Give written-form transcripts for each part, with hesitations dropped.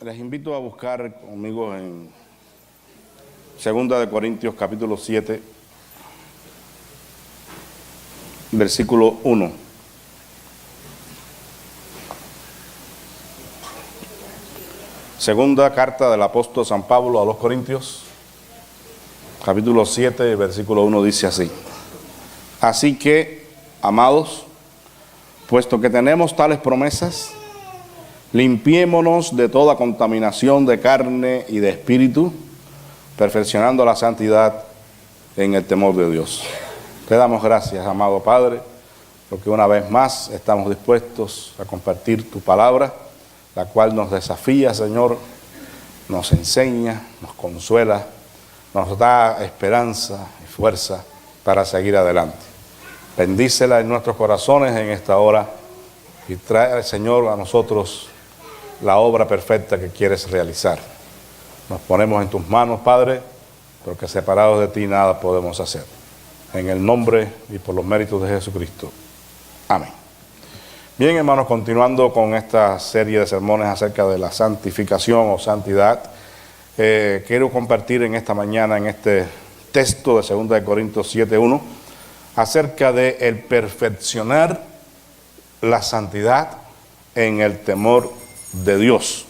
Les invito a buscar conmigo en 2 Corintios capítulo 7, versículo 1. Segunda carta del apóstol San Pablo a los Corintios, capítulo 7, versículo 1 dice así: Así que, amados, puesto que tenemos tales promesas, limpiémonos de toda contaminación de carne y de espíritu, perfeccionando la santidad en el temor de Dios. Te damos gracias, amado Padre, porque una vez más estamos dispuestos a compartir tu palabra, la cual nos desafía, Señor, nos enseña, nos consuela, nos da esperanza y fuerza para seguir adelante. Bendícela en nuestros corazones en esta hora y trae, Señor, a nosotros la obra perfecta que quieres realizar. Nos ponemos en tus manos, Padre, porque separados de ti nada podemos hacer. En el nombre y por los méritos de Jesucristo. Amén. Bien, hermanos, continuando con esta serie de sermones acerca de la santificación o santidad, quiero compartir en esta mañana, en este texto de 2 Corintios 7:1, acerca de el perfeccionar la santidad en el temor de Dios,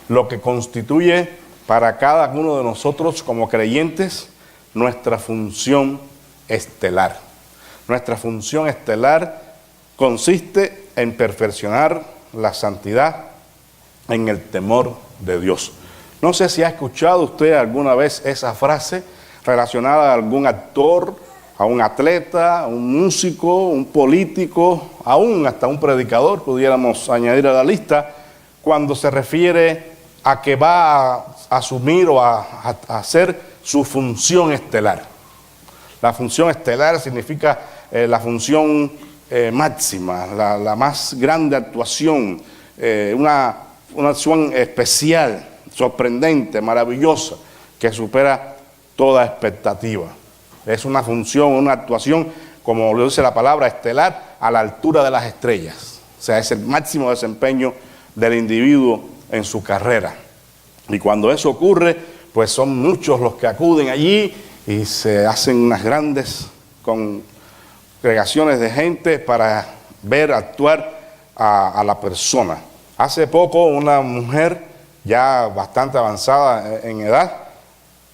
lo que constituye para cada uno de nosotros como creyentes nuestra función estelar. Nuestra función estelar consiste en perfeccionar la santidad en el temor de Dios. No sé si ha escuchado usted alguna vez esa frase relacionada a algún actor, a un atleta, a un músico, un político, aún hasta un predicador, pudiéramos añadir a la lista, cuando se refiere a que va a asumir o a hacer su función estelar. La función estelar significa la función máxima, la más grande actuación, una acción especial, sorprendente, maravillosa, que supera toda expectativa. Es una función, una actuación, como lo dice la palabra, estelar, a la altura de las estrellas. O sea, es el máximo desempeño del individuo en su carrera. Y cuando eso ocurre, pues son muchos los que acuden allí y se hacen unas grandes congregaciones de gente para ver actuar a la persona. Hace poco una mujer ya bastante avanzada en edad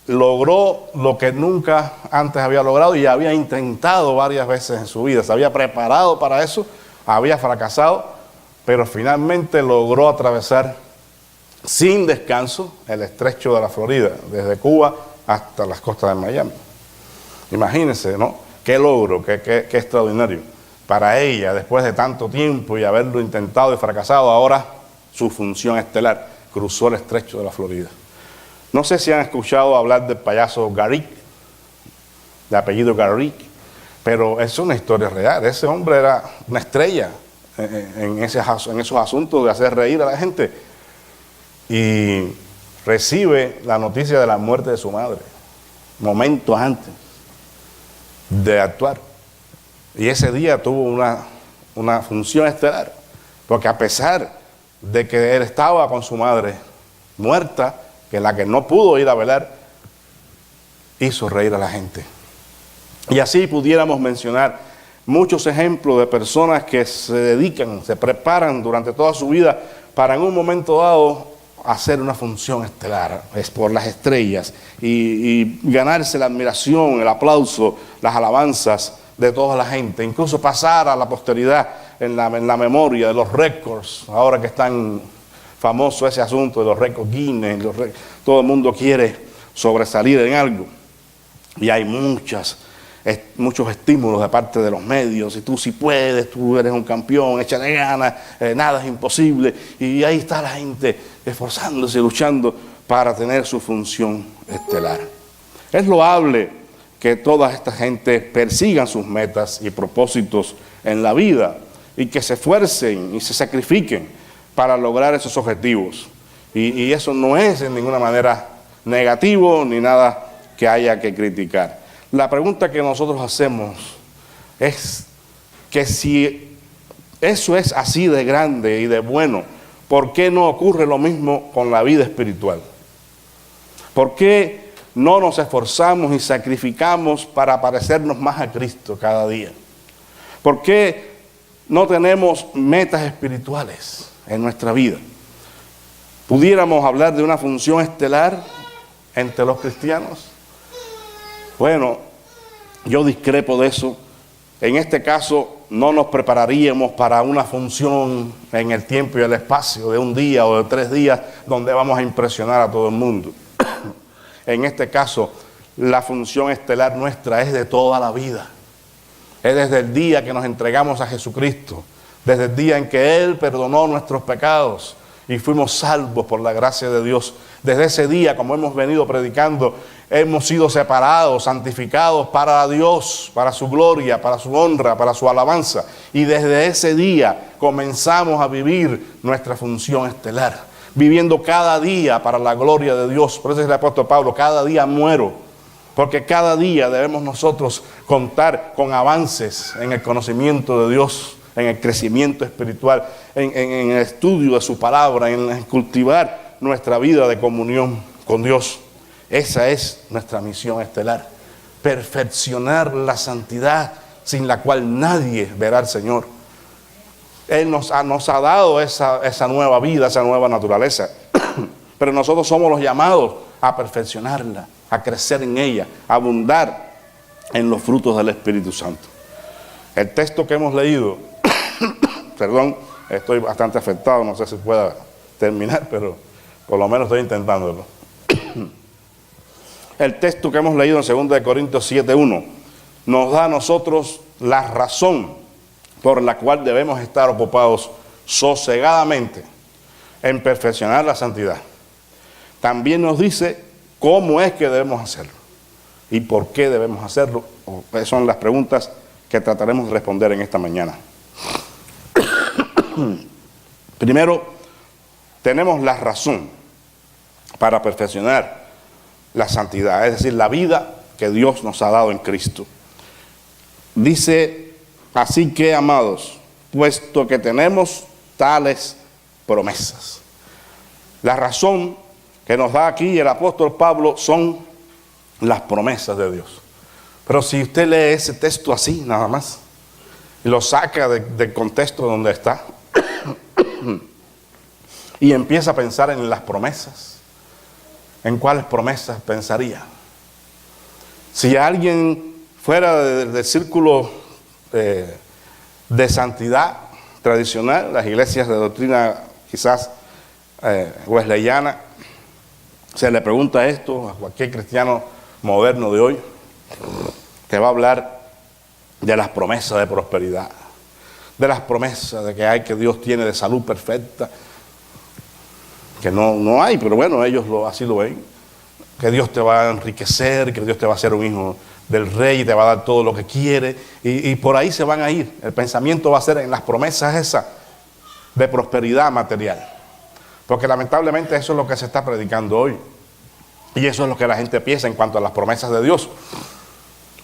logró lo que nunca antes había logrado y había intentado varias veces en su vida. Se había preparado para eso, había fracasado, pero finalmente logró atravesar sin descanso el estrecho de la Florida, desde Cuba hasta las costas de Miami. Imagínense, ¿no? Qué logro, qué extraordinario. Para ella, después de tanto tiempo y haberlo intentado y fracasado, ahora su función estelar cruzó el estrecho de la Florida. No sé si han escuchado hablar del payaso Garrick, de apellido Garrick, pero es una historia real. Ese hombre era una estrella en esos asuntos de hacer reír a la gente, y recibe la noticia de la muerte de su madre momentos antes de actuar, y ese día tuvo una función estelar, porque a pesar de que él estaba con su madre muerta, que la que no pudo ir a velar, hizo reír a la gente. Y así pudiéramos mencionar muchos ejemplos de personas que se dedican, se preparan durante toda su vida para en un momento dado hacer una función estelar, es por las estrellas, y ganarse la admiración, el aplauso, las alabanzas de toda la gente, incluso pasar a la posteridad en la memoria de los récords, ahora que es tan famoso ese asunto de los récords Guinness, todo el mundo quiere sobresalir en algo, y hay muchos estímulos de parte de los medios, y tú sí puedes, tú eres un campeón, échale ganas, nada es imposible, y ahí está la gente esforzándose, luchando para tener su función estelar. Es loable que toda esta gente persigan sus metas y propósitos en la vida, y que se esfuercen y se sacrifiquen para lograr esos objetivos, y eso no es en ninguna manera negativo ni nada que haya que criticar. La pregunta que nosotros hacemos es que si eso es así de grande y de bueno, ¿por qué no ocurre lo mismo con la vida espiritual? ¿Por qué no nos esforzamos y sacrificamos para parecernos más a Cristo cada día? ¿Por qué no tenemos metas espirituales en nuestra vida? ¿Pudiéramos hablar de una función estelar entre los cristianos? Bueno, yo discrepo de eso. En este caso, no nos prepararíamos para una función en el tiempo y el espacio de un día o de 3 días donde vamos a impresionar a todo el mundo. En este caso, la función estelar nuestra es de toda la vida. Es desde el día que nos entregamos a Jesucristo, desde el día en que Él perdonó nuestros pecados y fuimos salvos por la gracia de Dios. Desde ese día, como hemos venido predicando, hemos sido separados, santificados para Dios, para su gloria, para su honra, para su alabanza. Y desde ese día comenzamos a vivir nuestra función estelar, viviendo cada día para la gloria de Dios. Por eso dice el apóstol Pablo, cada día muero, porque cada día debemos nosotros contar con avances en el conocimiento de Dios, en el crecimiento espiritual, en el estudio de su palabra, en cultivar nuestra vida de comunión con Dios. Esa es nuestra misión estelar, perfeccionar la santidad sin la cual nadie verá al Señor. Él nos ha dado esa nueva vida, esa nueva naturaleza, pero nosotros somos los llamados a perfeccionarla, a crecer en ella, a abundar en los frutos del Espíritu Santo. El texto que hemos leído, perdón, estoy bastante afectado, no sé si pueda terminar, pero por lo menos estoy intentándolo. El texto que hemos leído en 2 Corintios 7:1 nos da a nosotros la razón por la cual debemos estar ocupados sosegadamente en perfeccionar la santidad. También nos dice cómo es que debemos hacerlo y por qué debemos hacerlo. Son las preguntas que trataremos de responder en esta mañana. Primero, tenemos la razón para perfeccionar la santidad, es decir, la vida que Dios nos ha dado en Cristo. Dice, así que, amados, puesto que tenemos tales promesas. La razón que nos da aquí el apóstol Pablo son las promesas de Dios. Pero si usted lee ese texto así, nada más, y lo saca del contexto donde está, y empieza a pensar en las promesas, ¿en cuáles promesas pensaría? Si alguien fuera del círculo de santidad tradicional, las iglesias de doctrina quizás wesleyana, se le pregunta esto a cualquier cristiano moderno de hoy, te va a hablar de las promesas de prosperidad, de las promesas de que Dios tiene de salud perfecta, que no hay, pero bueno, ellos así lo ven, que Dios te va a enriquecer, que Dios te va a hacer un hijo del rey y te va a dar todo lo que quiere, y por ahí se van a ir. El pensamiento va a ser en las promesas esas de prosperidad material, porque lamentablemente eso es lo que se está predicando hoy, y eso es lo que la gente piensa en cuanto a las promesas de Dios.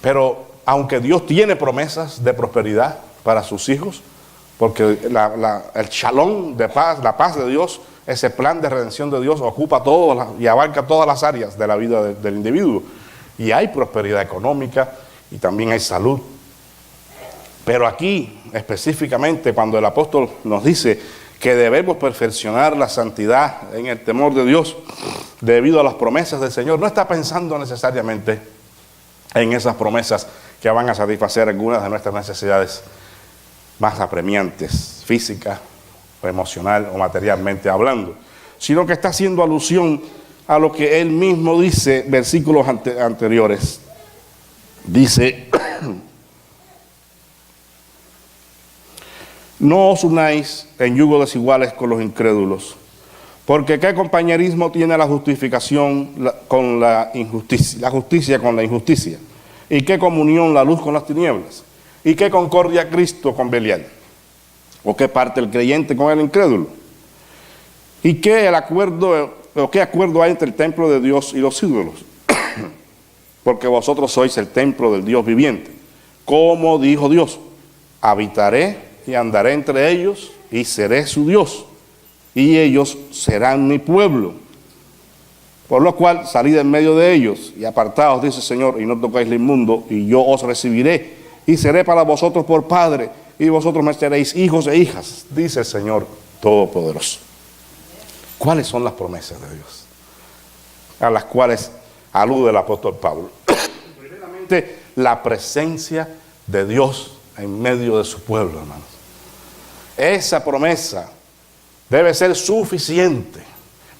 Pero aunque Dios tiene promesas de prosperidad para sus hijos, porque el shalom de paz, la paz de Dios, ese plan de redención de Dios ocupa todo y abarca todas las áreas de la vida del individuo. Y hay prosperidad económica y también hay salud. Pero aquí, específicamente, cuando el apóstol nos dice que debemos perfeccionar la santidad en el temor de Dios debido a las promesas del Señor, no está pensando necesariamente en esas promesas que van a satisfacer algunas de nuestras necesidades más apremiantes, físicas, o emocional o materialmente hablando, sino que está haciendo alusión a lo que él mismo dice, versículos anteriores. Dice, no os unáis en yugo desiguales con los incrédulos, porque ¿qué compañerismo tiene la justificación con la injusticia, la justicia con la injusticia? ¿Y qué comunión la luz con las tinieblas? ¿Y qué concordia Cristo con Belial? ¿O qué parte el creyente con el incrédulo? ¿Y qué acuerdo hay entre el templo de Dios y los ídolos? Porque vosotros sois el templo del Dios viviente. Como dijo Dios, habitaré y andaré entre ellos y seré su Dios. y ellos serán mi pueblo. Por lo cual salid en medio de ellos y apartaos, dice el Señor, y no tocáis lo inmundo, y yo os recibiré y seré para vosotros por padre, y vosotros me seréis hijos e hijas, dice el Señor Todopoderoso. ¿Cuáles son las promesas de Dios a las cuales alude el apóstol Pablo? Primeramente, la presencia de Dios en medio de su pueblo, hermanos. Esa promesa debe ser suficiente,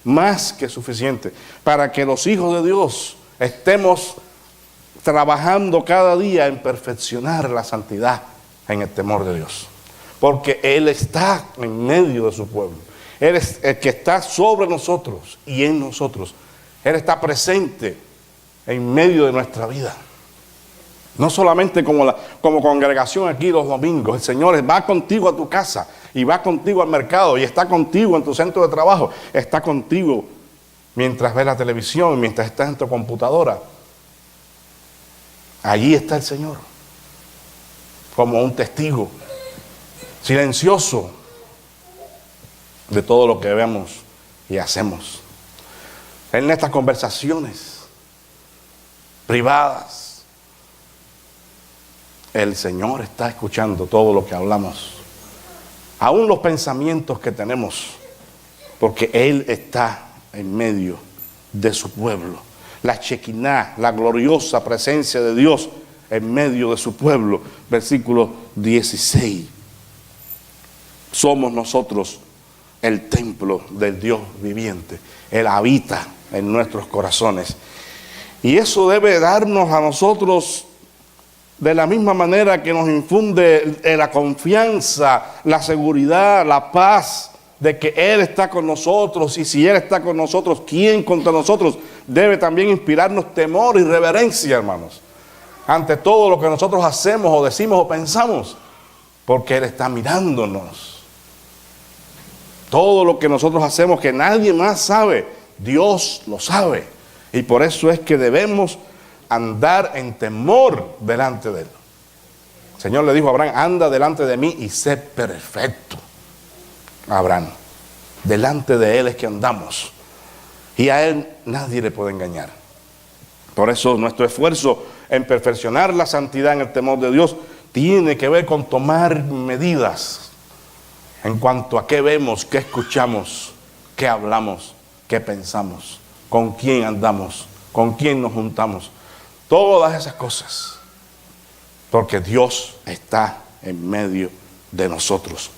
más que suficiente, para que los hijos de Dios estemos trabajando cada día en perfeccionar la santidad en el temor de Dios. Porque Él está en medio de su pueblo. Él es el que está sobre nosotros y en nosotros. Él está presente en medio de nuestra vida. No solamente como congregación aquí los domingos. El Señor va contigo a tu casa y va contigo al mercado y está contigo en tu centro de trabajo. Está contigo mientras ves la televisión, mientras estás en tu computadora. Allí está el Señor, como un testigo silencioso de todo lo que vemos y hacemos. En estas conversaciones privadas, el Señor está escuchando todo lo que hablamos, aún los pensamientos que tenemos, porque Él está en medio de su pueblo. La Shekinah, la gloriosa presencia de Dios en medio de su pueblo. Versículo 16. Somos nosotros el templo del Dios viviente. Él habita en nuestros corazones. Y eso debe darnos a nosotros de la misma manera que nos infunde la confianza, la seguridad, la paz de que Él está con nosotros. Y si Él está con nosotros, ¿quién contra nosotros? Debe también inspirarnos temor y reverencia, hermanos, ante todo lo que nosotros hacemos o decimos o pensamos, porque Él está mirándonos. Todo lo que nosotros hacemos que nadie más sabe, Dios lo sabe. Y por eso es que debemos andar en temor delante de Él. El Señor le dijo a Abraham: anda delante de mí y sé perfecto. Abraham, delante de Él es que andamos, y a Él nadie le puede engañar. Por eso nuestro esfuerzo en perfeccionar la santidad en el temor de Dios tiene que ver con tomar medidas en cuanto a qué vemos, qué escuchamos, qué hablamos, qué pensamos, con quién andamos, con quién nos juntamos. Todas esas cosas, porque Dios está en medio de nosotros.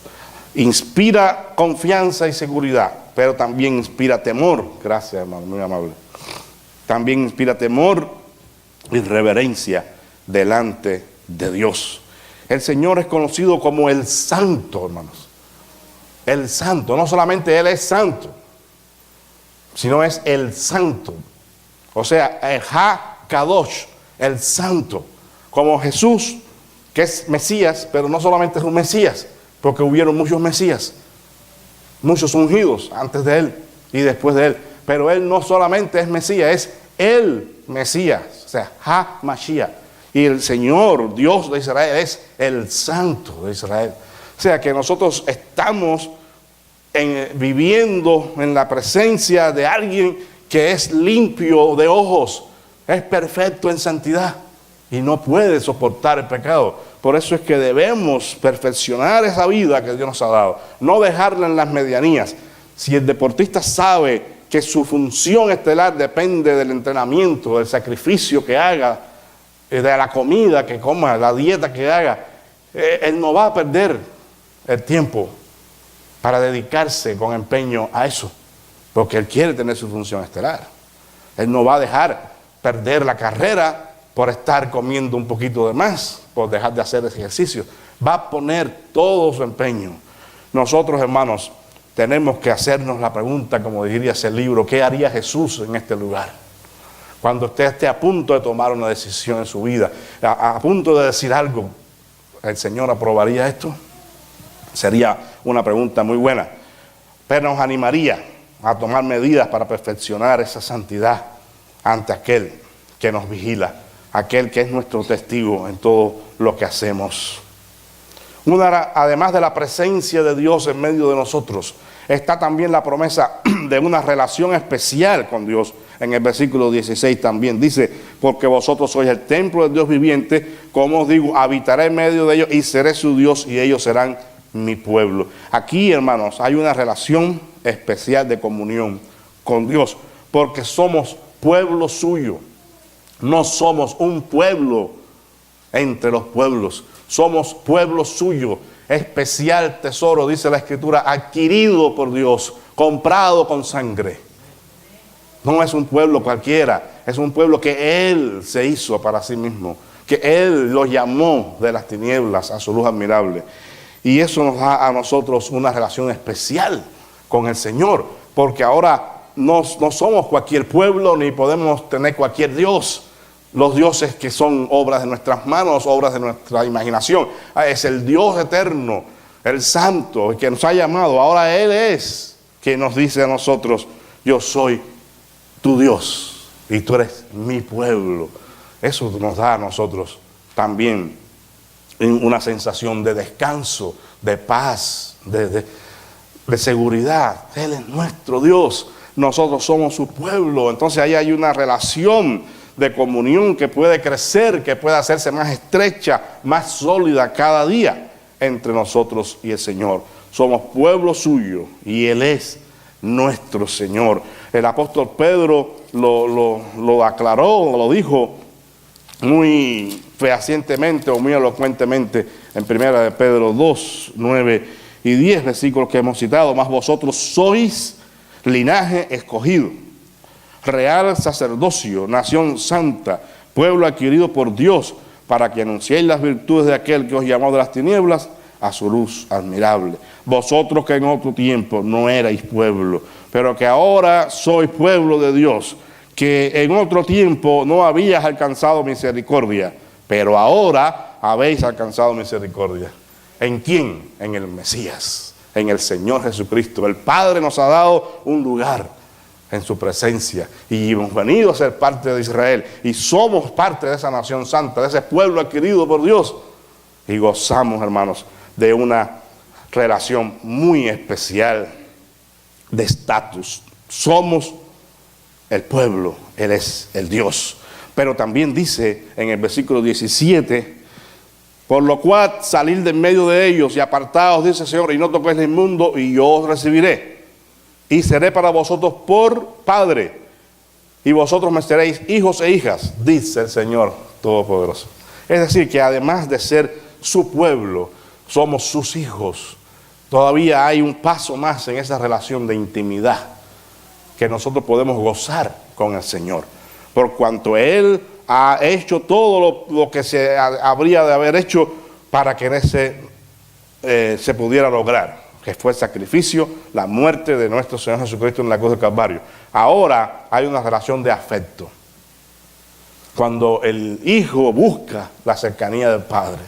Inspira confianza y seguridad, pero también inspira temor. Gracias, hermano, muy amable. También inspira temor y reverencia delante de Dios. El Señor es conocido como el Santo, hermanos. El Santo, no solamente Él es santo, sino es el Santo. O sea, el Ha-Kadosh, el Santo. Como Jesús, que es Mesías, pero no solamente es un Mesías, porque hubieron muchos Mesías, muchos ungidos antes de Él y después de Él. Pero Él no solamente es Mesías, es el Mesías, o sea, Ha-Mashiach. Y el Señor, Dios de Israel, es el Santo de Israel. O sea que nosotros estamos viviendo en la presencia de alguien que es limpio de ojos, es perfecto en santidad y no puede soportar el pecado. Por eso es que debemos perfeccionar esa vida que Dios nos ha dado, no dejarla en las medianías. Si el deportista sabe que su función estelar depende del entrenamiento, del sacrificio que haga, de la comida que coma, la dieta que haga, él no va a perder el tiempo para dedicarse con empeño a eso, porque él quiere tener su función estelar. Él no va a dejar perder la carrera por estar comiendo un poquito de más, por dejar de hacer ese ejercicio. Va a poner todo su empeño. Nosotros, hermanos, tenemos que hacernos la pregunta, como diría ese libro: ¿qué haría Jesús en este lugar? Cuando usted esté a punto de tomar una decisión en su vida, a punto de decir algo, ¿el Señor aprobaría esto? Sería una pregunta muy buena, pero nos animaría a tomar medidas para perfeccionar esa santidad ante aquel que nos vigila, aquel que es nuestro testigo en todo lo que hacemos. Además de la presencia de Dios en medio de nosotros, está también la promesa de una relación especial con Dios. En el versículo 16 también dice, porque vosotros sois el templo del Dios viviente, como os digo, habitaré en medio de ellos y seré su Dios y ellos serán mi pueblo. Aquí, hermanos, hay una relación especial de comunión con Dios, porque somos pueblo suyo. No somos un pueblo entre los pueblos, somos pueblo suyo, especial tesoro, dice la Escritura, adquirido por Dios, comprado con sangre. No es un pueblo cualquiera, es un pueblo que Él se hizo para sí mismo, que Él los llamó de las tinieblas a su luz admirable. Y eso nos da a nosotros una relación especial con el Señor, porque ahora no somos cualquier pueblo ni podemos tener cualquier Dios. Los dioses que son obras de nuestras manos, obras de nuestra imaginación. Es el Dios eterno, el santo, el que nos ha llamado. Ahora Él es quien nos dice a nosotros, yo soy tu Dios y tú eres mi pueblo. Eso nos da a nosotros también una sensación de descanso, de paz, de seguridad. Él es nuestro Dios, nosotros somos su pueblo. Entonces ahí hay una relación de comunión que puede crecer, que puede hacerse más estrecha, más sólida cada día entre nosotros y el Señor. Somos pueblo suyo y Él es nuestro Señor. El apóstol Pedro lo aclaró, lo dijo muy fehacientemente o muy elocuentemente en 1 de Pedro 2, 9 y 10 versículos que hemos citado. Mas vosotros sois linaje escogido, real sacerdocio, nación santa, pueblo adquirido por Dios, para que anunciéis las virtudes de aquel que os llamó de las tinieblas a su luz admirable. Vosotros que en otro tiempo no erais pueblo, pero que ahora sois pueblo de Dios, que en otro tiempo no habías alcanzado misericordia, pero ahora habéis alcanzado misericordia. ¿En quién? En el Mesías, en el Señor Jesucristo. El Padre nos ha dado un lugar en su presencia y hemos venido a ser parte de Israel y somos parte de esa nación santa, de ese pueblo adquirido por Dios, y gozamos, hermanos, de una relación muy especial de estatus. Somos el pueblo, Él es el Dios. Pero también dice en el versículo 17, por lo cual salid de en medio de ellos y apartaos, dice el Señor, y no toquéis el inmundo, y yo os recibiré, y seré para vosotros por Padre, y vosotros me seréis hijos e hijas, dice el Señor Todopoderoso. Es decir, que además de ser su pueblo, somos sus hijos. Todavía hay un paso más en esa relación de intimidad que nosotros podemos gozar con el Señor, por cuanto Él ha hecho todo lo que se habría de haber hecho para que se pudiera lograr, que fue el sacrificio, la muerte de nuestro Señor Jesucristo en la cruz del Calvario. Ahora hay una relación de afecto, cuando el Hijo busca la cercanía del Padre.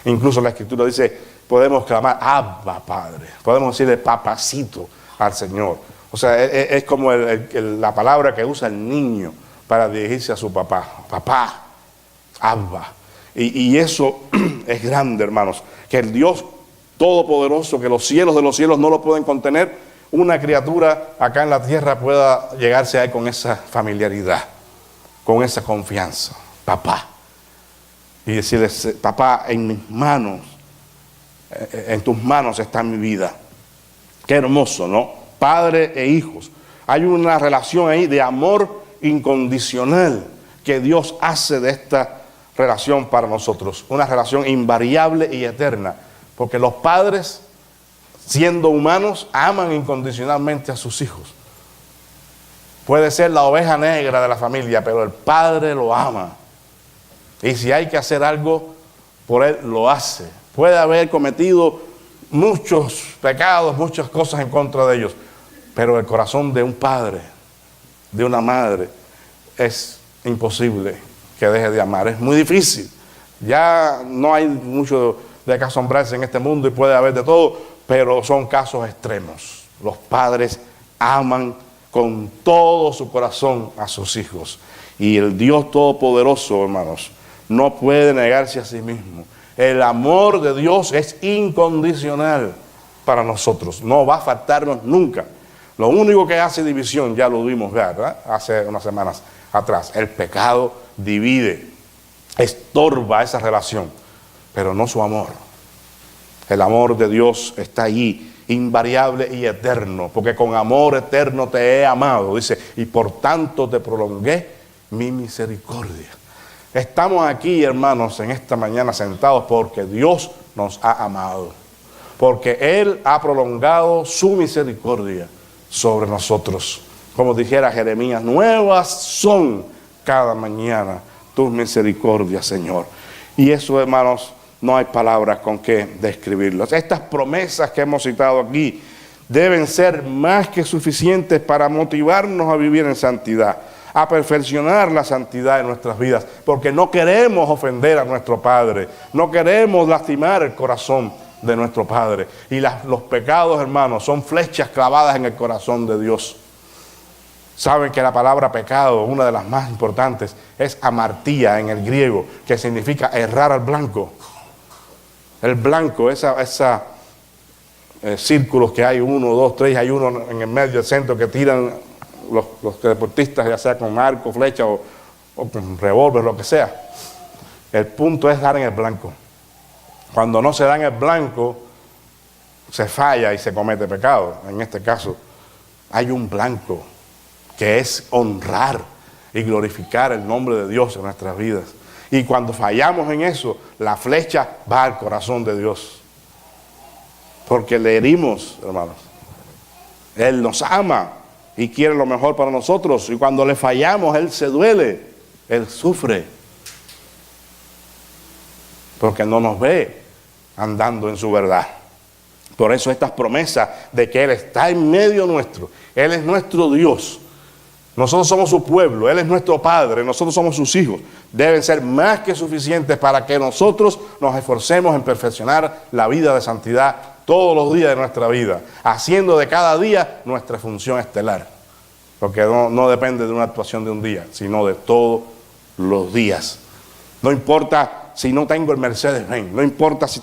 Incluso la Escritura dice, podemos clamar, Abba, Padre. Podemos decirle papacito al Señor. O sea, es como la palabra que usa el niño para dirigirse a su papá. Papá, Abba. Y eso es grande, hermanos. Que el Dios Todopoderoso, que los cielos de los cielos no lo pueden contener, una criatura acá en la tierra pueda llegarse a Él con esa familiaridad, con esa confianza. Papá. Y decirle, papá, en mis manos, en tus manos está mi vida. Qué hermoso, ¿no? Padre e hijos. Hay una relación ahí de amor incondicional que Dios hace de esta relación para nosotros. Una relación invariable y eterna. Porque los padres, siendo humanos, aman incondicionalmente a sus hijos. Puede ser la oveja negra de la familia, pero el padre lo ama. Y si hay que hacer algo por él, lo hace. Puede haber cometido muchos pecados, muchas cosas en contra de ellos, pero el corazón de un padre, de una madre, es imposible que deje de amar. Es muy difícil. Ya no hay mucho de que asombrarse en este mundo y puede haber de todo, pero son casos extremos. Los padres aman con todo su corazón a sus hijos. Y el Dios Todopoderoso, hermanos, no puede negarse a sí mismo. El amor de Dios es incondicional. para nosotros. No va a faltarnos nunca. Lo único que hace división, ya lo vimos, ¿verdad? Hace unas semanas atrás. El pecado divide, estorba esa relación, pero no su amor. El amor de Dios está allí, invariable y eterno, porque con amor eterno te he amado, dice, y por tanto te prolongué mi misericordia. Estamos aquí, hermanos, en esta mañana sentados porque Dios nos ha amado, porque Él ha prolongado su misericordia sobre nosotros. Como dijera Jeremías, nuevas son cada mañana tus misericordias, Señor. Y eso, hermanos, no hay palabras con que describirlas. Estas promesas que hemos citado aquí deben ser más que suficientes para motivarnos a vivir en santidad, a perfeccionar la santidad en nuestras vidas, porque no queremos ofender a nuestro Padre, no queremos lastimar el corazón de nuestro Padre. Y los pecados, hermanos, son flechas clavadas en el corazón de Dios. Saben que la palabra pecado, una de las más importantes, es amartía en el griego, que significa errar al blanco. El blanco, círculos que hay, 1, 2, 3, hay uno en el medio del centro que tiran los deportistas, ya sea con arco, flecha o con revólver, lo que sea. El punto es dar en el blanco. Cuando no se da en el blanco, se falla y se comete pecado. En este caso, hay un blanco que es honrar y glorificar el nombre de Dios en nuestras vidas. Y cuando fallamos en eso, la flecha va al corazón de Dios. Porque le herimos, hermanos. Él nos ama y quiere lo mejor para nosotros. Y cuando le fallamos, Él se duele, Él sufre. Porque no nos ve andando en su verdad. Por eso estas promesas de que Él está en medio nuestro, Él es nuestro Dios. Nosotros somos su pueblo, Él es nuestro Padre, nosotros somos sus hijos. Deben ser más que suficientes para que nosotros nos esforcemos en perfeccionar la vida de santidad todos los días de nuestra vida, haciendo de cada día nuestra función estelar. Porque no depende de una actuación de un día, sino de todos los días. No importa si no tengo el Mercedes-Benz, no importa si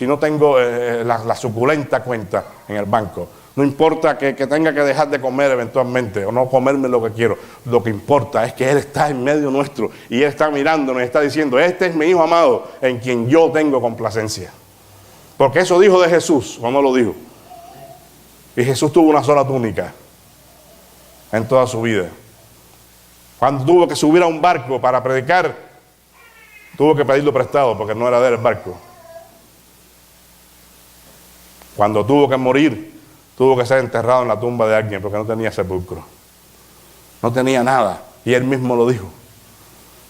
no tengo la suculenta cuenta en el banco. No importa que tenga que dejar de comer eventualmente o no comerme lo que quiero. Lo que importa es que Él está en medio nuestro y Él está mirándonos y está diciendo, este es mi Hijo amado en quien yo tengo complacencia. Porque eso dijo de Jesús, ¿o no lo dijo? Y Jesús tuvo una sola túnica en toda su vida. Cuando tuvo que subir a un barco para predicar, tuvo que pedirlo prestado porque no era de él el barco. Cuando tuvo que morir, tuvo que ser enterrado en la tumba de alguien porque no tenía sepulcro. No tenía nada. Y Él mismo lo dijo.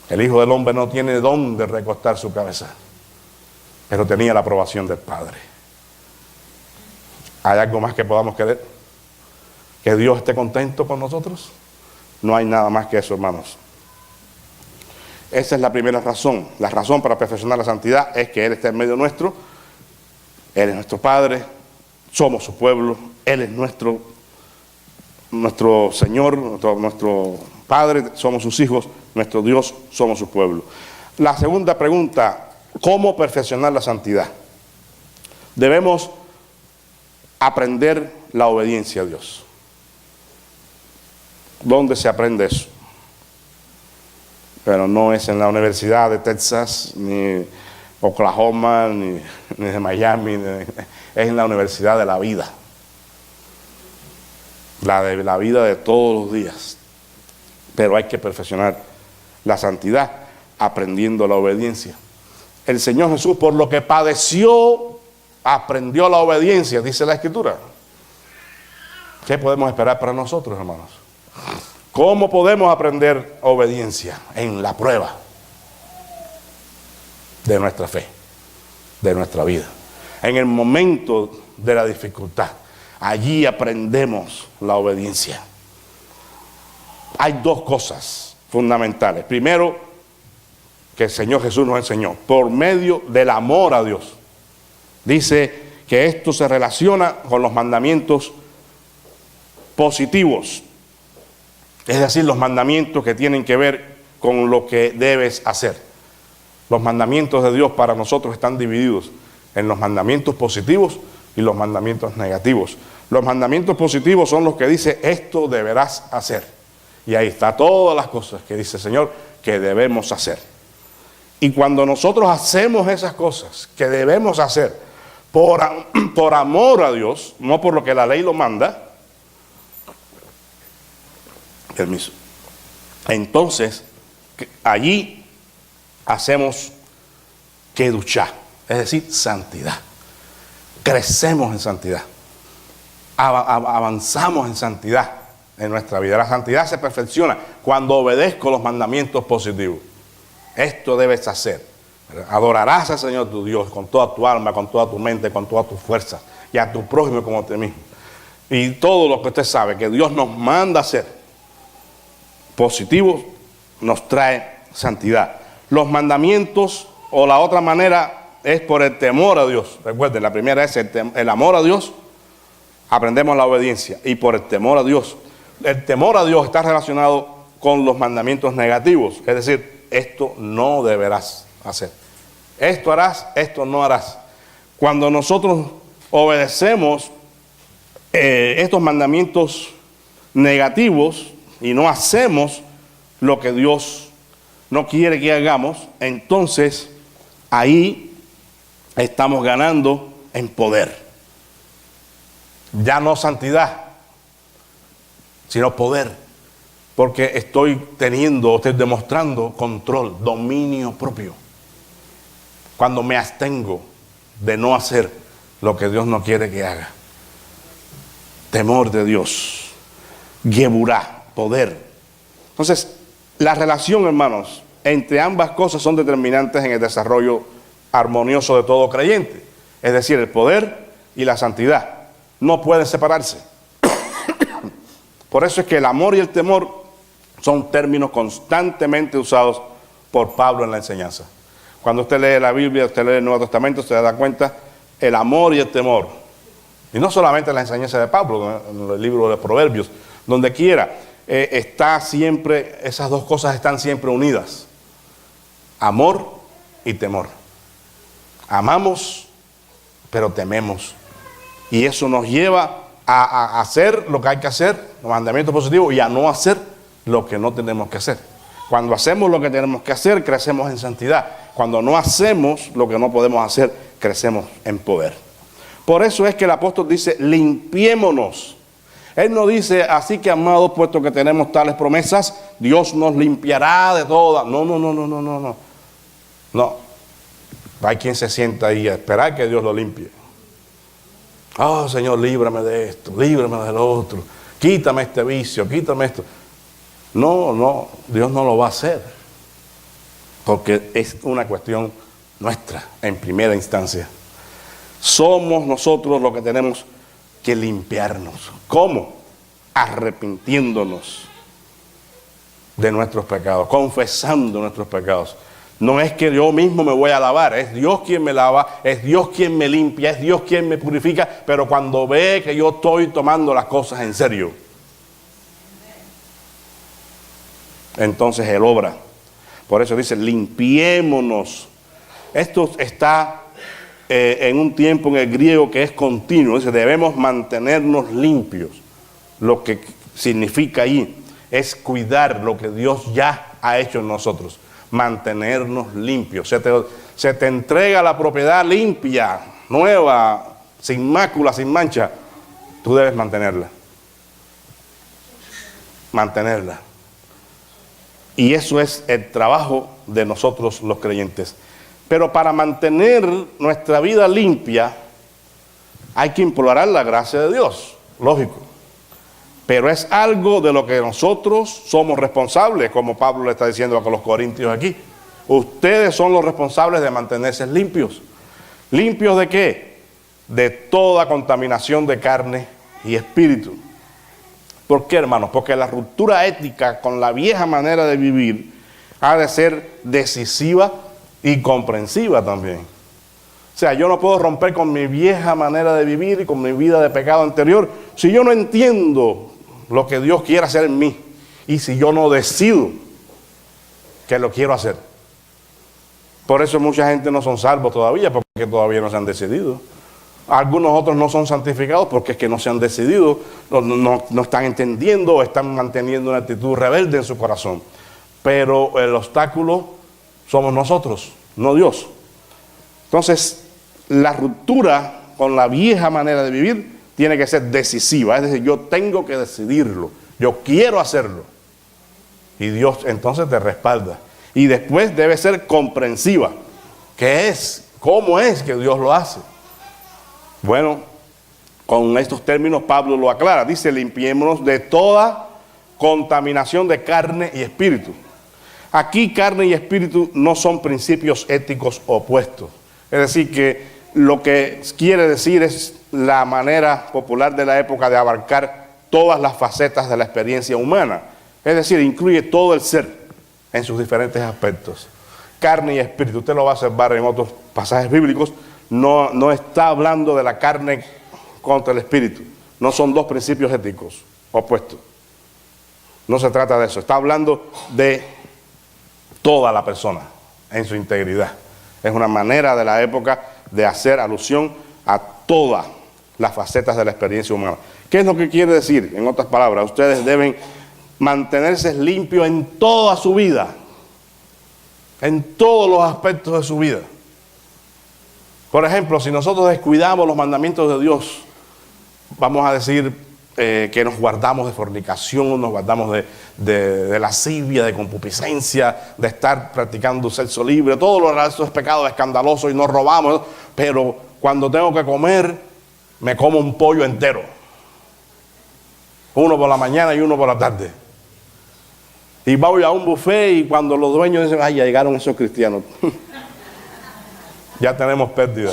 El Hijo del Hombre no tiene dónde recostar su cabeza. Pero tenía la aprobación del Padre. ¿Hay algo más que podamos querer? ¿Que Dios esté contento con nosotros? No hay nada más que eso, hermanos. Esa es la primera razón. La razón para perfeccionar la santidad es que Él está en medio nuestro. Él es nuestro Padre. Somos su pueblo. Él es nuestro Señor, nuestro Padre. Somos sus hijos. Nuestro Dios, somos su pueblo. La segunda pregunta, ¿cómo perfeccionar la santidad? Debemos aprender la obediencia a Dios. ¿Dónde se aprende eso? Pero no es en la Universidad de Texas, ni Oklahoma, ni de Miami, es en la Universidad de la vida. La vida de todos los días. Pero hay que perfeccionar la santidad aprendiendo la obediencia. El Señor Jesús, por lo que padeció, aprendió la obediencia, dice la Escritura. ¿Qué podemos esperar para nosotros, hermanos? ¿Cómo podemos aprender obediencia? En la prueba de nuestra fe, de nuestra vida. En el momento de la dificultad, allí aprendemos la obediencia. Hay dos cosas fundamentales. Primero, que el Señor Jesús nos enseñó, por medio del amor a Dios. Dice que esto se relaciona con los mandamientos positivos. Es decir, los mandamientos que tienen que ver con lo que debes hacer. Los mandamientos de Dios para nosotros están divididos en los mandamientos positivos y los mandamientos negativos. Los mandamientos positivos son los que dice, esto deberás hacer. Y ahí está todas las cosas que dice el Señor que debemos hacer. Y cuando nosotros hacemos esas cosas que debemos hacer por amor a Dios, no por lo que la ley lo manda, permiso, entonces allí hacemos kedushá, es decir, santidad. Crecemos en santidad, avanzamos en santidad en nuestra vida. La santidad se perfecciona cuando obedezco los mandamientos positivos. Esto debes hacer. Adorarás al Señor tu Dios con toda tu alma, con toda tu mente, con todas tus fuerzas, y a tu prójimo como a ti mismo. Y todo lo que usted sabe que Dios nos manda hacer positivo nos trae santidad. Los mandamientos, o la otra manera, es por el temor a Dios. Recuerden, la primera es el amor a Dios, aprendemos la obediencia, y por el temor a Dios. El temor a Dios está relacionado con los mandamientos negativos, es decir, esto no deberás hacer. Esto harás, esto no harás. Cuando nosotros obedecemos estos mandamientos negativos y no hacemos lo que Dios no quiere que hagamos, entonces ahí estamos ganando en poder. Ya no santidad, sino poder. Porque estoy demostrando control, dominio propio. Cuando me abstengo de no hacer lo que Dios no quiere que haga. Temor de Dios. Geburá, poder. Entonces, la relación, hermanos, entre ambas cosas son determinantes en el desarrollo armonioso de todo creyente. Es decir, el poder y la santidad no pueden separarse. Por eso es que el amor y el temor son términos constantemente usados por Pablo en la enseñanza. Cuando usted lee la Biblia, usted lee el Nuevo Testamento, usted se da cuenta el amor y el temor. Y no solamente en la enseñanza de Pablo, en el libro de Proverbios, donde quiera, está siempre, esas dos cosas están siempre unidas. Amor y temor. Amamos, pero tememos. Y eso nos lleva a hacer lo que hay que hacer, los mandamientos positivos, y a no hacer lo que no tenemos que hacer. Cuando hacemos lo que tenemos que hacer, crecemos en santidad. Cuando no hacemos lo que no podemos hacer, crecemos en poder. Por eso es que el apóstol dice, limpiémonos. Él no dice, así que amados, puesto que tenemos tales promesas, Dios nos limpiará de todas. No. No. Hay quien se sienta ahí a esperar que Dios lo limpie. Oh, Señor, líbrame de esto, líbrame del otro. Quítame este vicio, quítame esto. No, Dios no lo va a hacer. Porque es una cuestión nuestra, en primera instancia. Somos nosotros los que tenemos que limpiarnos. ¿Cómo? Arrepintiéndonos de nuestros pecados, confesando nuestros pecados. No es que yo mismo me voy a lavar, es Dios quien me lava, es Dios quien me limpia, es Dios quien me purifica, pero cuando ve que yo estoy tomando las cosas en serio, entonces Él obra. Por eso dice, limpiémonos. Esto está en un tiempo en el griego que es continuo. Dice, debemos mantenernos limpios. Lo que significa ahí es cuidar lo que Dios ya ha hecho en nosotros. Mantenernos limpios. Se te entrega la propiedad limpia, nueva, sin mácula, sin mancha. Tú debes mantenerla. Mantenerla. Y eso es el trabajo de nosotros los creyentes. Pero para mantener nuestra vida limpia, hay que implorar la gracia de Dios, lógico. Pero es algo de lo que nosotros somos responsables, como Pablo le está diciendo a los corintios aquí. Ustedes son los responsables de mantenerse limpios. ¿Limpios de qué? De toda contaminación de carne y espíritu. ¿Por qué, hermanos? Porque la ruptura ética con la vieja manera de vivir ha de ser decisiva y comprensiva también. O sea, yo no puedo romper con mi vieja manera de vivir y con mi vida de pecado anterior si yo no entiendo lo que Dios quiere hacer en mí y si yo no decido que lo quiero hacer. Por eso mucha gente no son salvos todavía, porque todavía no se han decidido. Algunos otros no son santificados porque es que no se han decidido, no están entendiendo o están manteniendo una actitud rebelde en su corazón. Pero el obstáculo somos nosotros, no Dios. Entonces, la ruptura con la vieja manera de vivir tiene que ser decisiva. Es decir, yo tengo que decidirlo, yo quiero hacerlo. Y Dios entonces te respalda. Y después debe ser comprensiva. ¿Qué es? ¿Cómo es que Dios lo hace? Bueno, con estos términos Pablo lo aclara. Dice, limpiémonos de toda contaminación de carne y espíritu. Aquí carne y espíritu no son principios éticos opuestos. Es decir, que lo que quiere decir es la manera popular de la época de abarcar todas las facetas de la experiencia humana. Es decir, incluye todo el ser en sus diferentes aspectos. Carne y espíritu, usted lo va a observar en otros pasajes bíblicos, no está hablando de la carne contra el espíritu. No son dos principios éticos opuestos. No se trata de eso. Está hablando de toda la persona en su integridad. Es una manera de la época de hacer alusión a todas las facetas de la experiencia humana. ¿Qué es lo que quiere decir? En otras palabras, ustedes deben mantenerse limpios en toda su vida, en todos los aspectos de su vida. Por ejemplo, si nosotros descuidamos los mandamientos de Dios, vamos a decir que nos guardamos de fornicación, nos guardamos de lascivia, de concupiscencia, de estar practicando sexo libre, todo lo demás es pecado escandaloso y no robamos, pero cuando tengo que comer, me como un pollo entero. Uno por la mañana y uno por la tarde. Y voy a un buffet y cuando los dueños dicen, ay, ya llegaron esos cristianos. Ya tenemos pérdida.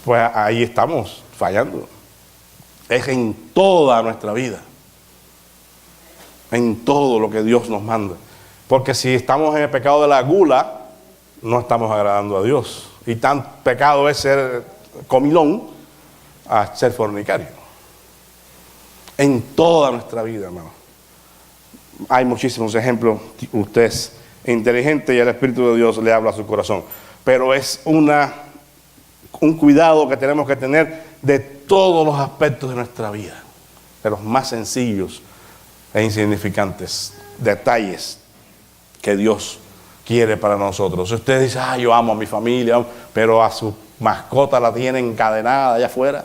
Pues ahí estamos fallando. Es en toda nuestra vida. En todo lo que Dios nos manda. Porque si estamos en el pecado de la gula, no estamos agradando a Dios. Y tan pecado es ser comilón a ser fornicario. En toda nuestra vida, hermano. Hay muchísimos ejemplos. Usted es inteligente y el Espíritu de Dios le habla a su corazón. Pero es un cuidado que tenemos que tener de todos los aspectos de nuestra vida. De los más sencillos e insignificantes detalles que Dios quiere para nosotros. Si usted dice, yo amo a mi familia, pero a su mascota la tiene encadenada allá afuera,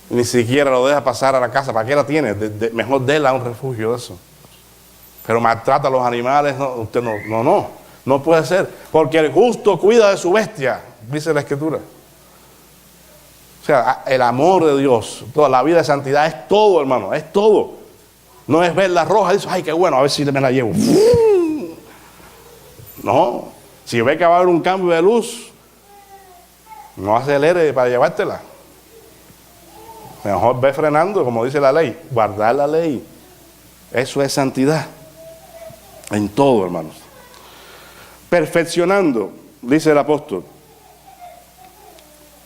ni siquiera lo deja pasar a la casa, ¿para qué la tiene? Mejor déla a un refugio de eso. Pero maltrata a los animales, no, usted no puede ser, porque el justo cuida de su bestia, dice la Escritura. O sea, el amor de Dios, toda la vida de santidad es todo, hermano, es todo. No es ver la roja y dice, ay, qué bueno, a ver si me la llevo. No, si ve que va a haber un cambio de luz, no acelere para llevártela. Mejor ve frenando, como dice la ley, guardar la ley. Eso es santidad. En todo, hermanos. Perfeccionando, dice el apóstol.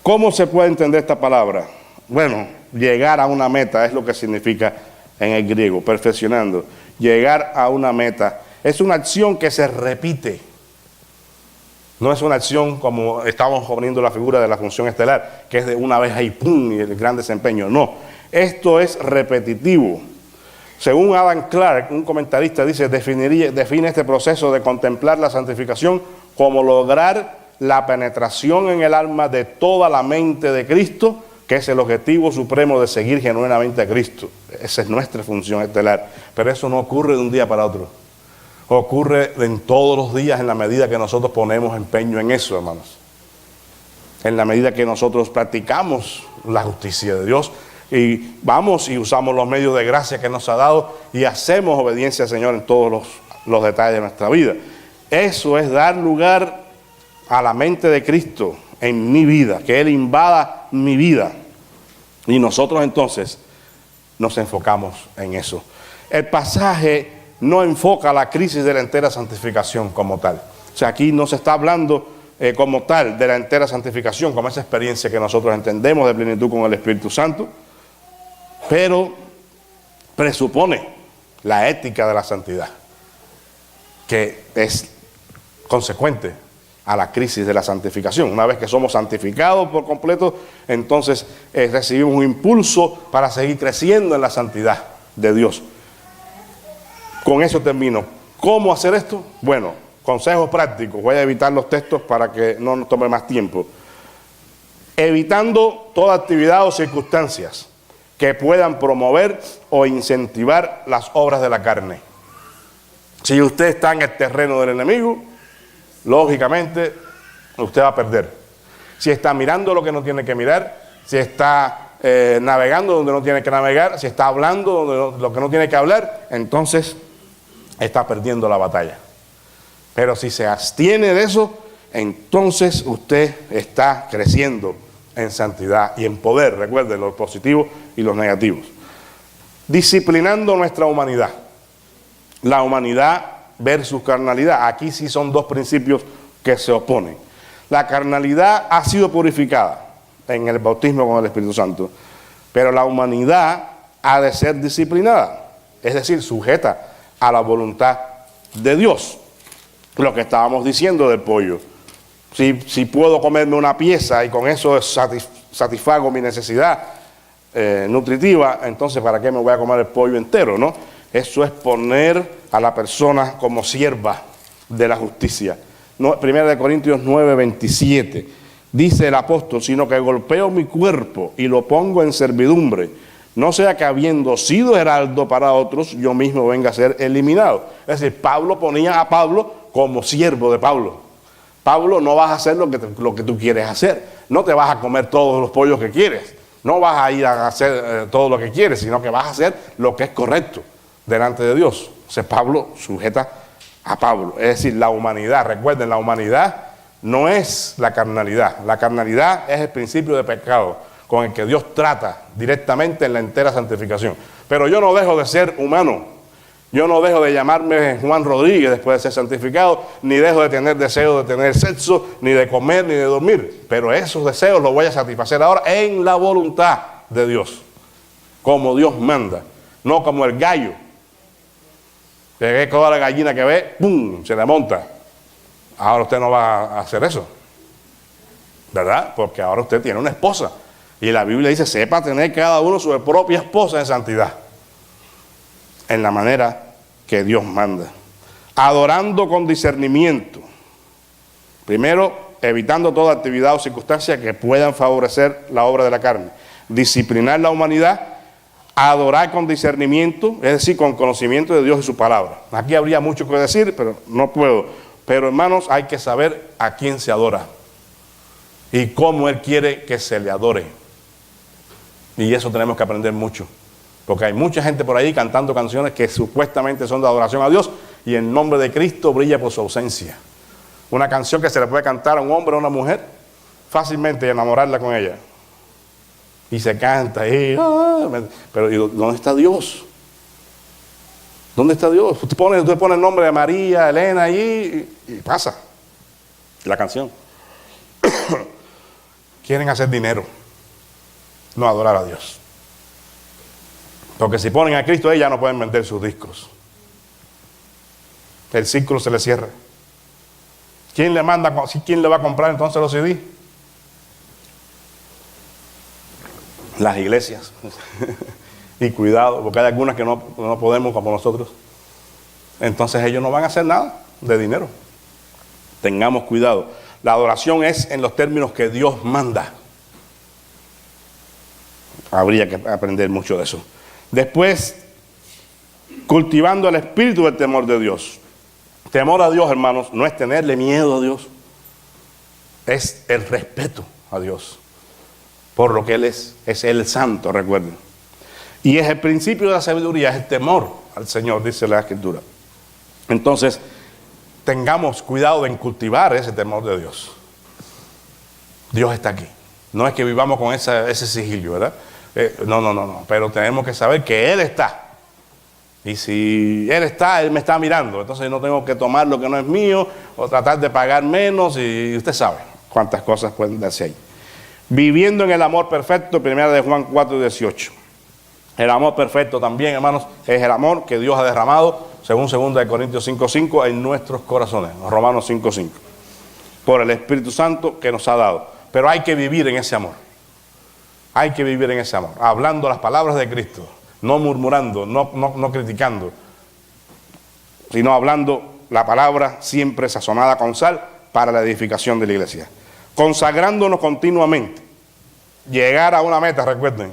¿Cómo se puede entender esta palabra? Bueno, llegar a una meta es lo que significa en el griego, perfeccionando. Llegar a una meta es una acción que se repite. No es una acción como estamos poniendo la figura de la función estelar, que es de una vez ahí, ¡pum!, y el gran desempeño. No, esto es repetitivo. Según Adam Clark, un comentarista, dice, define este proceso de contemplar la santificación como lograr la penetración en el alma de toda la mente de Cristo, que es el objetivo supremo de seguir genuinamente a Cristo. Esa es nuestra función estelar. Pero eso no ocurre de un día para otro. Ocurre en todos los días en la medida que nosotros ponemos empeño en eso, hermanos. En la medida que nosotros practicamos la justicia de Dios y vamos y usamos los medios de gracia que nos ha dado y hacemos obediencia al Señor en todos los detalles de nuestra vida. Eso es dar lugar a la mente de Cristo en mi vida, que Él invada mi vida. Y nosotros entonces nos enfocamos en eso. El pasaje no enfoca la crisis de la entera santificación como tal. O sea, aquí no se está hablando como tal de la entera santificación, como esa experiencia que nosotros entendemos de plenitud con el Espíritu Santo, pero presupone la ética de la santidad, que es consecuente a la crisis de la santificación. Una vez que somos santificados por completo, entonces recibimos un impulso para seguir creciendo en la santidad de Dios. Con eso termino. ¿Cómo hacer esto? Bueno, consejos prácticos. Voy a evitar los textos para que no nos tome más tiempo. Evitando toda actividad o circunstancias que puedan promover o incentivar las obras de la carne. Si usted está en el terreno del enemigo, lógicamente usted va a perder. Si está mirando lo que no tiene que mirar, si está navegando donde no tiene que navegar, si está hablando donde lo que no tiene que hablar, entonces está perdiendo la batalla. Pero si se abstiene de eso, entonces usted está creciendo en santidad y en poder. Recuerden los positivos y los negativos. Disciplinando nuestra humanidad. La humanidad versus carnalidad. Aquí sí son dos principios que se oponen. La carnalidad ha sido purificada en el bautismo con el Espíritu Santo, pero la humanidad ha de ser disciplinada, es decir, sujeta a la voluntad de Dios. Lo que estábamos diciendo del pollo. Si puedo comerme una pieza y con eso satisfago mi necesidad nutritiva, entonces ¿para qué me voy a comer el pollo entero, no? Eso es poner a la persona como sierva de la justicia. Primera de Corintios 9:27. Dice el apóstol, sino que golpeo mi cuerpo y lo pongo en servidumbre, no sea que habiendo sido heraldo para otros, yo mismo venga a ser eliminado. Es decir, Pablo ponía a Pablo como siervo de Pablo. Pablo, no vas a hacer lo que tú quieres hacer. No te vas a comer todos los pollos que quieres. No vas a ir a hacer todo lo que quieres, sino que vas a hacer lo que es correcto delante de Dios. O sea, Pablo sujeta a Pablo. Es decir, la humanidad, recuerden, la humanidad no es la carnalidad. La carnalidad es el principio de pecado con el que Dios trata directamente en la entera santificación. Pero yo no dejo de ser humano. Yo no dejo de llamarme Juan Rodríguez después de ser santificado, ni dejo de tener deseo de tener sexo, ni de comer, ni de dormir. Pero esos deseos los voy a satisfacer ahora en la voluntad de Dios, como Dios manda, no como el gallo. Que toda la gallina que ve, ¡pum!, se le monta. Ahora usted no va a hacer eso, ¿verdad? Porque ahora usted tiene una esposa. Y la Biblia dice, sepa tener cada uno su propia esposa en santidad, en la manera que Dios manda. Adorando con discernimiento. Primero, evitando toda actividad o circunstancia que puedan favorecer la obra de la carne. Disciplinar la humanidad. Adorar con discernimiento, es decir, con conocimiento de Dios y su palabra. Aquí habría mucho que decir, pero no puedo. Pero hermanos, hay que saber a quién se adora y cómo Él quiere que se le adore. Y eso tenemos que aprender mucho. Porque hay mucha gente por ahí cantando canciones que supuestamente son de adoración a Dios y el nombre de Cristo brilla por su ausencia. Una canción que se le puede cantar a un hombre o a una mujer fácilmente y enamorarla con ella. Y se canta ahí, pero ¿dónde está Dios? ¿Dónde está Dios? Usted pone el nombre de María, Elena ahí y pasa la canción. Quieren hacer dinero, no adorar a Dios. Porque si ponen a Cristo ahí ya no pueden vender sus discos. El círculo se le cierra. ¿Quién le va a comprar entonces los CD? Las iglesias. Y cuidado, porque hay algunas que no podemos como nosotros. Entonces ellos no van a hacer nada de dinero. Tengamos cuidado. La adoración es en los términos que Dios manda. Habría que aprender mucho de eso. Después, cultivando el espíritu del temor de Dios. Temor a Dios, hermanos, no es tenerle miedo a Dios. Es el respeto a Dios. Por lo que Él es el santo, recuerden. Y es el principio de la sabiduría, es el temor al Señor, dice la Escritura. Entonces, tengamos cuidado en cultivar ese temor de Dios. Dios está aquí. No es que vivamos con ese sigilio, ¿verdad? No. Pero tenemos que saber que Él está. Y si Él está, Él me está mirando. Entonces no tengo que tomar lo que no es mío o tratar de pagar menos. Y usted sabe cuántas cosas pueden darse ahí. Viviendo en el amor perfecto, primera de Juan 4:18. El amor perfecto también, hermanos, es el amor que Dios ha derramado, según 2 de Corintios 5:5, en nuestros corazones. Romanos 5:5. por el Espíritu Santo que nos ha dado. Pero hay que vivir en ese amor. Hay que vivir en ese amor, hablando las palabras de Cristo, no murmurando, no criticando, sino hablando la palabra siempre sazonada con sal para la edificación de la iglesia. Consagrándonos continuamente. Llegar a una meta, recuerden,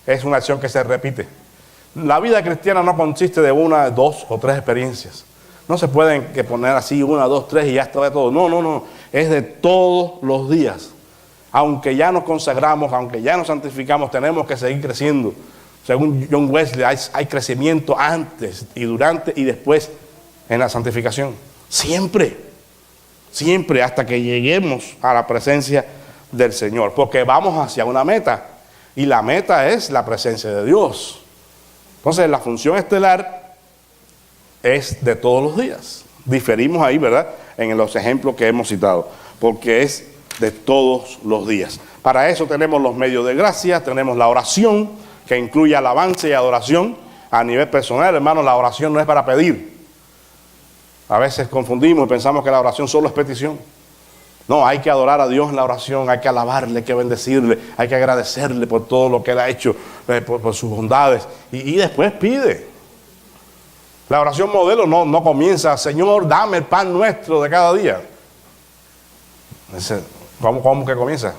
es una acción que se repite. La vida cristiana no consiste de una, dos o tres experiencias. No se pueden poner así, una, dos, tres y ya está de todo. No. Es de todos los días. Aunque ya nos consagramos, aunque ya nos santificamos, tenemos que seguir creciendo. Según John Wesley, hay crecimiento antes y durante y después en la santificación. Siempre, hasta que lleguemos a la presencia del Señor. Porque vamos hacia una meta. Y la meta es la presencia de Dios. Entonces, la función estelar es de todos los días. Diferimos ahí, ¿verdad? En los ejemplos que hemos citado. Porque es de todos los días. Para eso tenemos los medios de gracia, tenemos la oración, que incluye alabanza y adoración a nivel personal. Hermanos, la oración no es para pedir. A veces confundimos y pensamos que la oración solo es petición. No, hay que adorar a Dios en la oración, hay que alabarle, hay que bendecirle, hay que agradecerle por todo lo que Él ha hecho, por sus bondades. Y después pide. La oración modelo no comienza, Señor, dame el pan nuestro de cada día. ¿Cómo que comienza?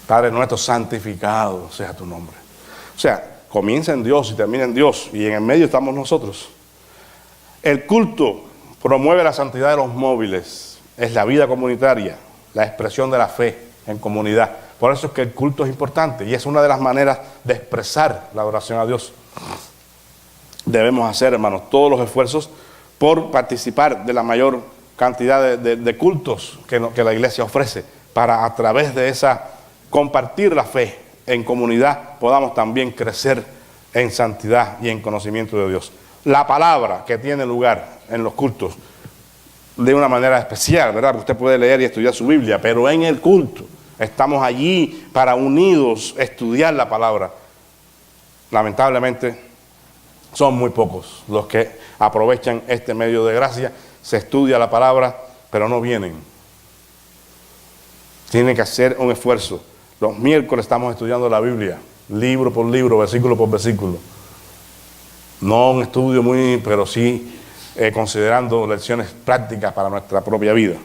Padre nuestro, santificado sea tu nombre. O sea, comienza en Dios y termina en Dios, y en el medio estamos nosotros. El culto promueve la santidad de los móviles, es la vida comunitaria, la expresión de la fe en comunidad. Por eso es que el culto es importante y es una de las maneras de expresar la adoración a Dios. Debemos hacer, hermanos, todos los esfuerzos por participar de la mayor cantidad de cultos que la iglesia ofrece, para a través de esa compartir la fe en comunidad podamos también crecer en santidad y en conocimiento de Dios. La palabra que tiene lugar en los cultos de una manera especial, ¿verdad? Usted puede leer y estudiar su Biblia, pero en el culto estamos allí para unidos estudiar la palabra. Lamentablemente son muy pocos los que aprovechan este medio de gracia. Se estudia la palabra, pero no vienen. Tienen que hacer un esfuerzo. Los miércoles estamos estudiando la Biblia, libro por libro, versículo por versículo. No un estudio pero sí considerando lecciones prácticas para nuestra propia vida.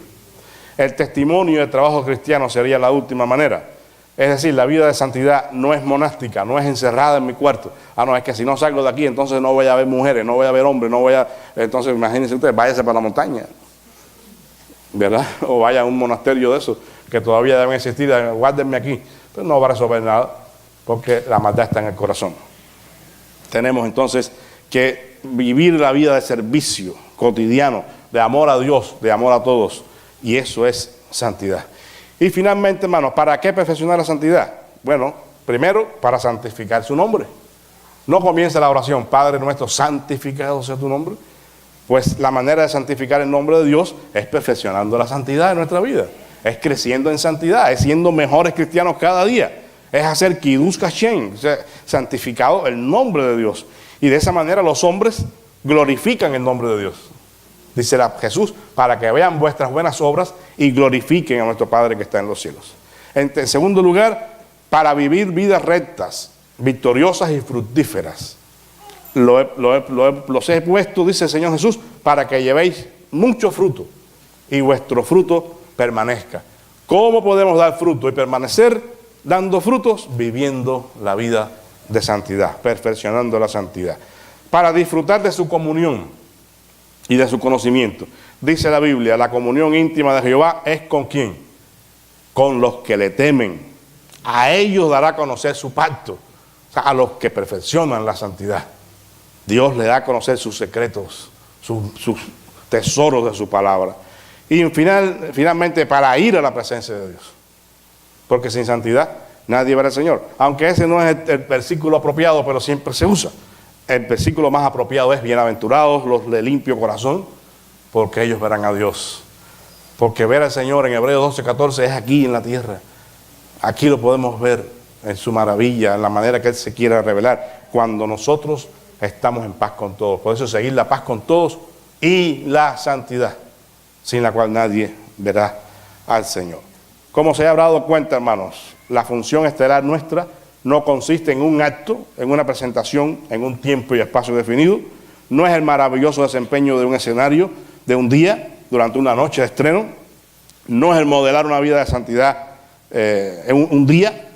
El testimonio del trabajo cristiano sería la última manera. Es decir, la vida de santidad no es monástica, no es encerrada en mi cuarto. No, es que si no salgo de aquí, entonces no voy a ver mujeres, no voy a ver hombres, entonces imagínense ustedes, váyase para la montaña, ¿verdad? O vaya a un monasterio de esos que todavía deben existir, guárdenme aquí. Pero no va a resolver nada, porque la maldad está en el corazón. Tenemos entonces que vivir la vida de servicio cotidiano, de amor a Dios, de amor a todos, y eso es santidad. Y finalmente, hermanos, ¿para qué perfeccionar la santidad? Bueno, primero, para santificar su nombre. No comienza la oración, Padre nuestro, santificado sea tu nombre. Pues la manera de santificar el nombre de Dios es perfeccionando la santidad de nuestra vida. Es creciendo en santidad, es siendo mejores cristianos cada día. Es hacer Kiddush Hashem, o sea, santificado el nombre de Dios. Y de esa manera los hombres glorifican el nombre de Dios. Dice Jesús, para que vean vuestras buenas obras y glorifiquen a nuestro Padre que está en los cielos. En segundo lugar, para vivir vidas rectas, victoriosas y fructíferas. Los he puesto, dice el Señor Jesús, para que llevéis mucho fruto y vuestro fruto permanezca. ¿Cómo podemos dar fruto y permanecer dando frutos? Viviendo la vida de santidad, perfeccionando la santidad. Para disfrutar de su comunión y de su conocimiento. Dice la Biblia, la comunión íntima de Jehová es ¿con quién? Con los que le temen. A ellos dará a conocer su pacto. O sea, a los que perfeccionan la santidad. Dios le da a conocer sus secretos, sus tesoros de su palabra. Y finalmente, para ir a la presencia de Dios. Porque sin santidad nadie verá al Señor. Aunque ese no es el versículo apropiado, pero siempre se usa. El versículo más apropiado es: bienaventurados los de limpio corazón, porque ellos verán a Dios. Porque ver al Señor en Hebreos 12:14 es aquí en la tierra. Aquí lo podemos ver en su maravilla, en la manera que Él se quiera revelar, cuando nosotros estamos en paz con todos. Por eso seguir la paz con todos y la santidad. sin la cual nadie verá al Señor. Como se habrá dado cuenta, hermanos, la función estelar nuestra no consiste en un acto, en una presentación, en un tiempo y espacio definido. No es el maravilloso desempeño de un escenario, de un día, durante una noche de estreno. No es el modelar una vida de santidad en un día,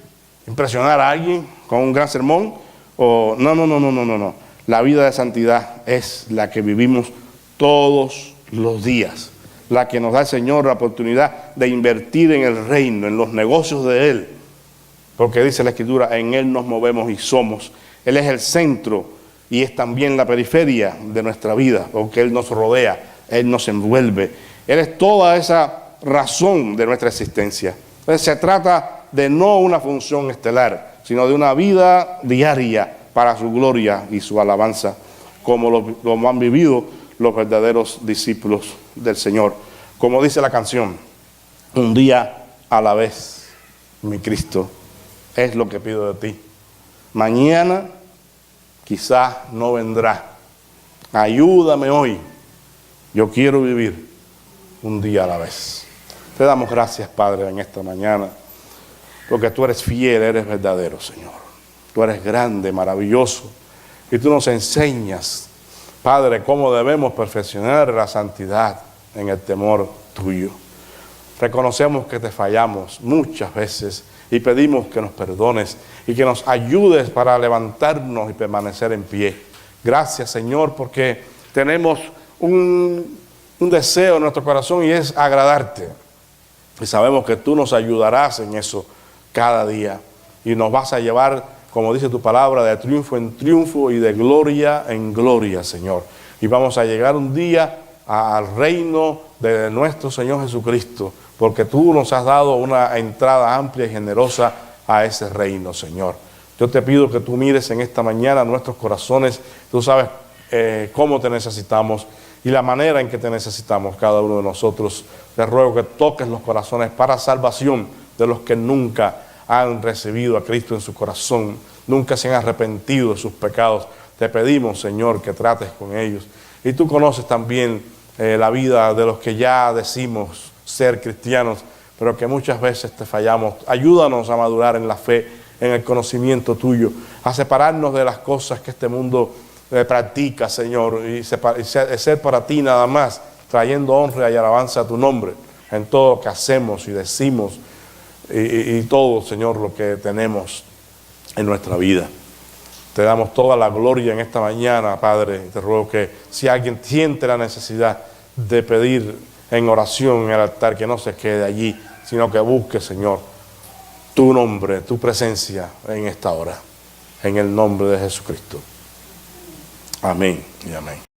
impresionar a alguien con un gran sermón. No. La vida de santidad es la que vivimos todos los días, la que nos da el Señor la oportunidad de invertir en el reino, en los negocios de Él, porque dice la Escritura, en Él nos movemos y somos. Él es el centro y es también la periferia de nuestra vida, porque Él nos rodea, Él nos envuelve. Él es toda esa razón de nuestra existencia. Entonces se trata de no una función estelar, sino de una vida diaria para su gloria y su alabanza, como lo han vivido los verdaderos discípulos del Señor. Como dice la canción, un día a la vez, mi Cristo, es lo que pido de ti. Mañana quizás no vendrá. Ayúdame hoy. Yo quiero vivir un día a la vez. Te damos gracias, Padre, en esta mañana, porque tú eres fiel, eres verdadero, Señor. Tú eres grande, maravilloso, y tú nos enseñas, Padre, cómo debemos perfeccionar la santidad en el temor tuyo. Reconocemos que te fallamos muchas veces y pedimos que nos perdones y que nos ayudes para levantarnos y permanecer en pie. Gracias, Señor, porque tenemos un deseo en nuestro corazón y es agradarte. Y sabemos que tú nos ayudarás en eso cada día y nos vas a llevar, como dice tu palabra, de triunfo en triunfo y de gloria en gloria, Señor. Y vamos a llegar un día al reino de nuestro Señor Jesucristo, porque tú nos has dado una entrada amplia y generosa a ese reino, Señor. Yo te pido que tú mires en esta mañana nuestros corazones. Tú sabes cómo te necesitamos y la manera en que te necesitamos cada uno de nosotros. Te ruego que toques los corazones para salvación de los que nunca han recibido a Cristo en su corazón, nunca se han arrepentido de sus pecados. Te pedimos, Señor, que trates con ellos. Y tú conoces también la vida de los que ya decimos ser cristianos, pero que muchas veces te fallamos. Ayúdanos a madurar en la fe, en el conocimiento tuyo, a separarnos de las cosas que este mundo practica, Señor, y ser para ti nada más, trayendo honra y alabanza a tu nombre en todo lo que hacemos y decimos y todo, Señor, lo que tenemos en nuestra vida. Te damos toda la gloria en esta mañana, Padre. Te ruego que si alguien siente la necesidad de pedir en oración en el altar, que no se quede allí, sino que busque, Señor, tu nombre, tu presencia en esta hora, en el nombre de Jesucristo. Amén y amén.